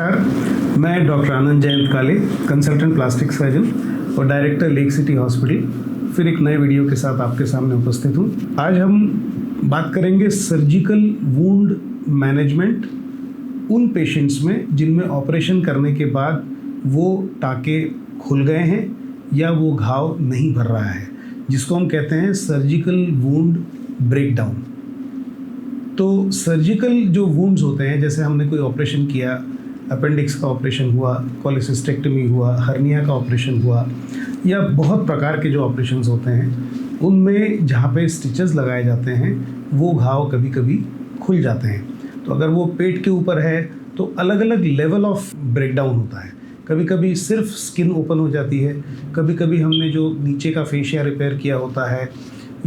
नमस्कार, मैं डॉक्टर आनंद जयंत काले, कंसल्टेंट प्लास्टिक सर्जन और डायरेक्टर लेक सिटी हॉस्पिटल, फिर एक नए वीडियो के साथ आपके सामने उपस्थित हूँ। आज हम बात करेंगे सर्जिकल वुंड मैनेजमेंट उन पेशेंट्स में जिनमें ऑपरेशन करने के बाद वो टाँके खुल गए हैं या वो घाव नहीं भर रहा है, जिसको हम कहते हैं सर्जिकल वुंड ब्रेकडाउन। तो सर्जिकल जो वुंड्स होते हैं, जैसे हमने कोई ऑपरेशन किया, अपेंडिक्स का ऑपरेशन हुआ, कोलेसिस्टेक्टमी हुआ, हर्निया का ऑपरेशन हुआ, या बहुत प्रकार के जो ऑपरेशंस होते हैं उनमें जहाँ पे स्टिचेस लगाए जाते हैं वो घाव कभी कभी खुल जाते हैं। तो अगर वो पेट के ऊपर है तो अलग अलग लेवल ऑफ ब्रेकडाउन होता है। कभी कभी सिर्फ स्किन ओपन हो जाती है, कभी कभी हमने जो नीचे का फेशिया रिपेयर किया होता है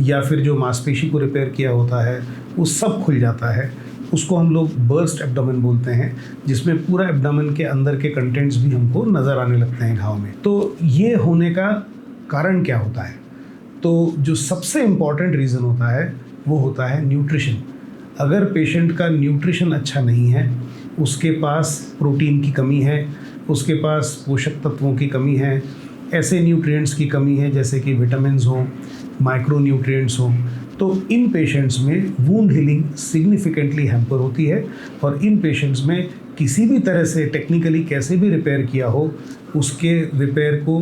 या फिर जो मांसपेशी को रिपेयर किया होता है वो सब खुल जाता है। उसको हम लोग बर्स्ट एब्डोमेन बोलते हैं, जिसमें पूरा एब्डोमेन के अंदर के कंटेंट्स भी हमको नज़र आने लगते हैं घाव में। तो ये होने का कारण क्या होता है? तो जो सबसे इम्पॉर्टेंट रीज़न होता है वो होता है न्यूट्रिशन। अगर पेशेंट का न्यूट्रिशन अच्छा नहीं है, उसके पास प्रोटीन की कमी है, उसके पास पोषक तत्वों की कमी है, ऐसे न्यूट्रिएंट्स की कमी है जैसे कि विटामिन्स हो, माइक्रो न्यूट्रिएंट्स हो, तो इन पेशेंट्स में वुंड हीलिंग सिग्निफिकेंटली हैम्पर होती है। और इन पेशेंट्स में किसी भी तरह से टेक्निकली कैसे भी रिपेयर किया हो, उसके रिपेयर को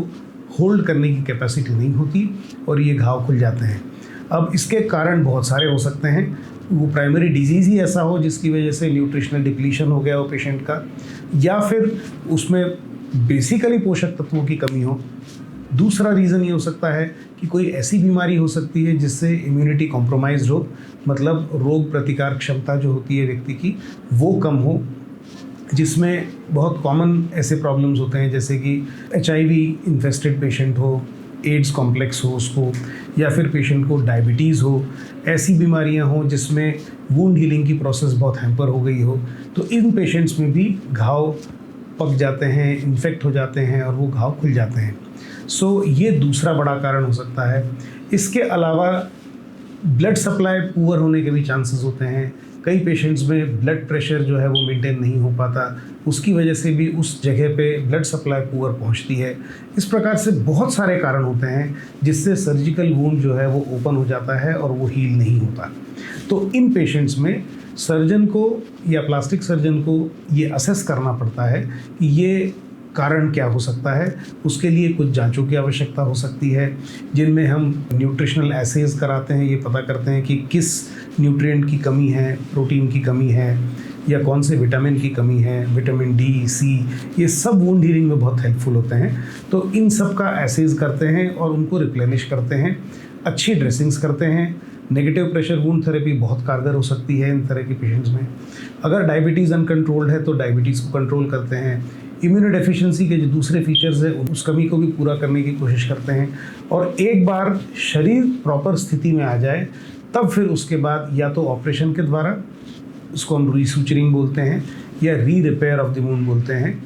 होल्ड करने की कैपेसिटी नहीं होती और ये घाव खुल जाते हैं। अब इसके कारण बहुत सारे हो सकते हैं। वो प्राइमरी डिजीज़ ही ऐसा हो जिसकी वजह से न्यूट्रिशनल डिप्लीशन हो गया हो पेशेंट का, या फिर उसमें बेसिकली पोषक तत्वों की कमी हो। दूसरा रीज़न ये हो सकता है कि कोई ऐसी बीमारी हो सकती है जिससे इम्यूनिटी कॉम्प्रोमाइज़ हो, मतलब रोग प्रतिकार क्षमता जो होती है व्यक्ति की वो कम हो, जिसमें बहुत कॉमन ऐसे प्रॉब्लम्स होते हैं जैसे कि HIV इन्फेस्टेड पेशेंट हो, एड्स कॉम्प्लेक्स हो उसको, या फिर पेशेंट को डायबिटीज़ हो। ऐसी बीमारियां हों जिसमें वुंड हीलिंग की प्रोसेस बहुत हैम्पर हो गई हो, तो इन पेशेंट्स में भी घाव पक जाते हैं, इन्फेक्ट हो जाते हैं और वो घाव खुल जाते हैं। सो ये दूसरा बड़ा कारण हो सकता है। इसके अलावा ब्लड सप्लाई पुअर होने के भी चांसेस होते हैं। कई पेशेंट्स में ब्लड प्रेशर जो है वो मेंटेन नहीं हो पाता, उसकी वजह से भी उस जगह पे ब्लड सप्लाई पुअर पहुंचती है। इस प्रकार से बहुत सारे कारण होते हैं जिससे सर्जिकल वुंड जो है वो ओपन हो जाता है और वो हील नहीं होता। तो इन पेशेंट्स में सर्जन को या प्लास्टिक सर्जन को ये असेस करना पड़ता है कि ये कारण क्या हो सकता है। उसके लिए कुछ जांचों की आवश्यकता हो सकती है, जिनमें हम न्यूट्रिशनल एसेज कराते हैं, ये पता करते हैं कि किस न्यूट्रिएंट की कमी है, प्रोटीन की कमी है, या कौन से विटामिन की कमी है, विटामिन D, C, ये सब वुंड हीलिंग में बहुत हेल्पफुल होते हैं। तो इन सब का एसेज करते हैं और उनको रिप्लेनिश करते हैं, अच्छी ड्रेसिंग्स करते हैं। नेगेटिव प्रेशर वुंड थेरेपी बहुत कारगर हो सकती है इन तरह के पेशेंट्स में। अगर डायबिटीज़ अनकंट्रोल्ड है तो डायबिटीज़ को कंट्रोल करते हैं। इम्यूनो डेफिशिएंसी के जो दूसरे फीचर्स हैं उस कमी को भी पूरा करने की कोशिश करते हैं। और एक बार शरीर प्रॉपर स्थिति में आ जाए तब फिर उसके बाद या तो ऑपरेशन के द्वारा, उसको हम रीसूचरिंग बोलते हैं, या री रिपेयर ऑफ द वुंड बोलते हैं,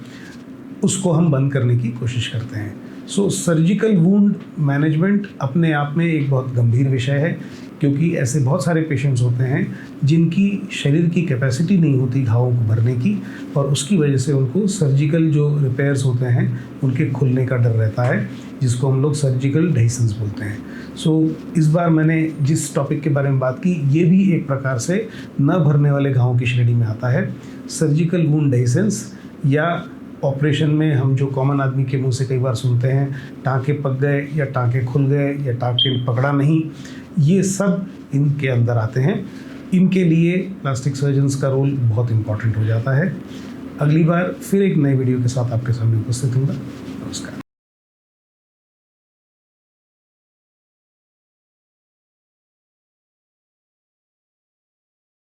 उसको हम बंद करने की कोशिश करते हैं। सो सर्जिकल वुंड मैनेजमेंट अपने आप में एक बहुत गंभीर विषय है, क्योंकि ऐसे बहुत सारे पेशेंट्स होते हैं जिनकी शरीर की कैपेसिटी नहीं होती घावों को भरने की, और उसकी वजह से उनको सर्जिकल जो रिपेयर्स होते हैं उनके खुलने का डर रहता है, जिसको हम लोग सर्जिकल डेहिशंस बोलते हैं। सो इस बार मैंने जिस टॉपिक के बारे में बात की, ये भी एक प्रकार से न भरने वाले घावों की श्रेणी में आता है। सर्जिकल वुंड डेहिशंस, या ऑपरेशन में हम जो कॉमन आदमी के मुंह से कई बार सुनते हैं, टाँके पक गए या टाँके खुल गए या टाँके पकड़ा नहीं, ये सब इनके अंदर आते हैं। इनके लिए प्लास्टिक सर्जन्स का रोल बहुत इम्पॉर्टेंट हो जाता है। अगली बार फिर एक नए वीडियो के साथ आपके सामने उपस्थित होगा। नमस्कार।